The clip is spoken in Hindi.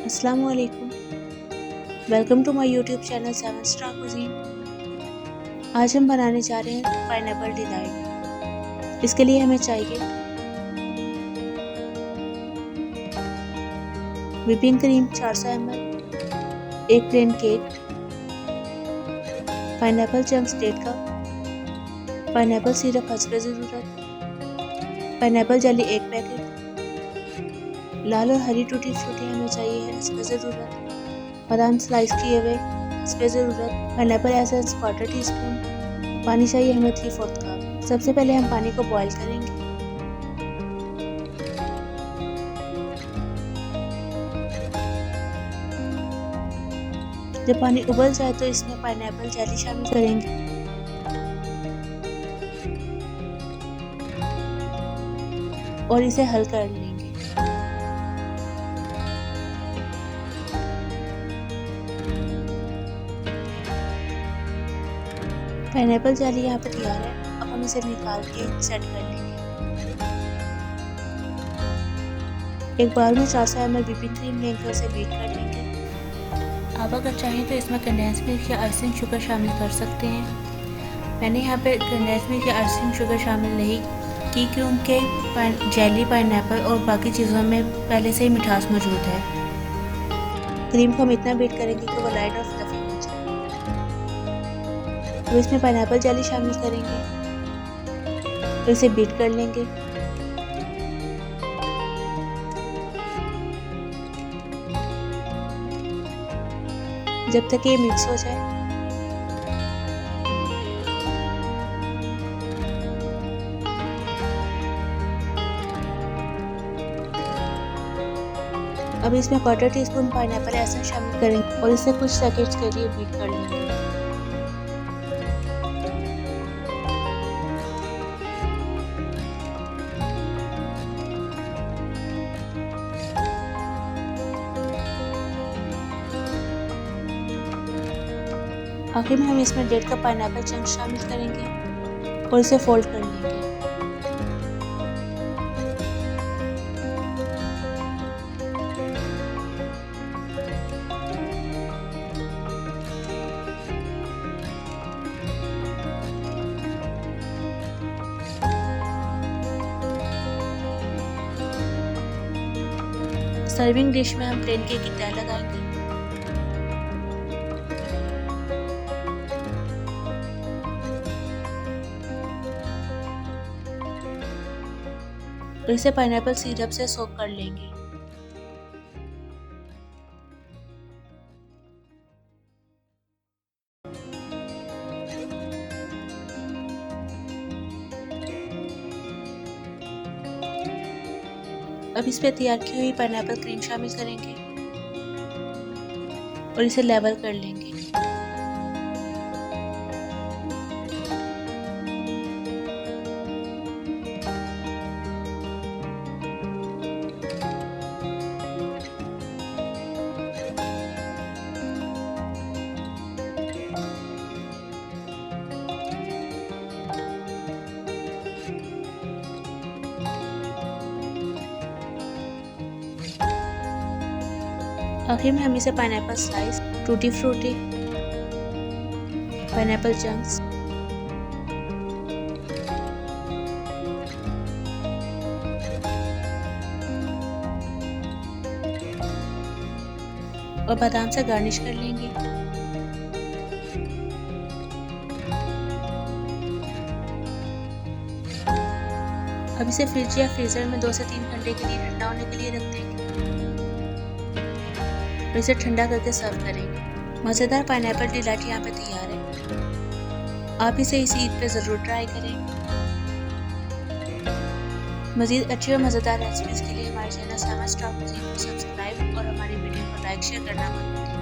अस्सलाम वालेकुम। Welcome to my YouTube channel 7 star cuisine. आज हम बनाने जा रहे हैं पाइनएप्पल डिलाइट। इसके लिए हमें चाहिए व्हिपिंग क्रीम 400 ml, एक plain cake, pineapple chunks 1.5 cup, pineapple syrup हस्ब ज़रूरत, पाइनएप्पल जेली 1 पैकेट, लाल और हरी टूटी फ्रूटी हमें चाहिए है हस्ब ज़रूरत, बादाम स्लाइस किए हुए हस्ब ज़रूरत, पाइनएप्पल एसेंस 1/4 टीस्पून, पानी चाहिए हमें 3/4 कप। सबसे पहले हम पानी को बॉईल करेंगे। जब पानी उबल जाए तो इसमें पाइनएप्पल जेली शामिल करेंगे और इसे हल कर लेंगे। पाइनएप्पल जेली यहाँ पे तैयार है। अब हम इसे निकाल के सेट कर लेंगे। एक बाउल में 400 ml व्हिपिंग क्रीम लेकर उसे बीट कर लेंगे। आप अगर चाहें तो इसमें कंडेंस मिल्क या आइसिंग शुगर शामिल कर सकते हैं। मैंने यहाँ पे कंडेंस मिल्क या आइसिंग शुगर शामिल नहीं की क्योंकि जेली, पाइनएप्पल और बाकी चीज़ों में पहले से ही मिठास मौजूद है। क्रीम को हम इतना बीट करेंगे कि वो लाइट और फ्लफी हो जाए। अब इसमें पाइनएप्पल जेली शामिल करेंगे तो इसे बीट कर लेंगे। जब तक ये मिक्स हो जाए। अब इसमें 1/4 टीस्पून पाइनएप्पल एसेंस शामिल करेंगे और इसे कुछ सेकंड्स के लिए बीट कर लेंगे। आखिर में हम इसमें 1.5 कप पाइनएप्पल चंक शामिल करेंगे और इसे फोल्ड कर लेंगे। सर्विंग डिश में हम प्लेन केक की तह लगाएंगे। और इसे पाइनएप्पल सिरप से सोक कर लेंगे। अब इस पे तैयार की हुई पाइनएप्पल क्रीम शामिल करेंगे और इसे लेवल कर लेंगे। आखिर में हम इसे pineapple slice, tutti frutti, pineapple chunks और बादाम से गार्निश कर लेंगे। अब इसे फ्रिज या फ्रीजर में 2 से 3 घंटे के लिए ठंडा होने के लिए रख देंगे और इसे ठंडा करके सर्व करेंगे। मज़ेदार पाइनएप्पल डिलाइट यहाँ पे तैयार है। आप इसे इस ईद पे ज़रूर ट्राई करें। मज़ीद अच्छी और मज़ेदार रेसिपीज़ के लिए हमारे चैनल 7 स्टार कुजीन को सब्सक्राइब और हमारी वीडियो को लाइक शेयर करना मत भूलिए।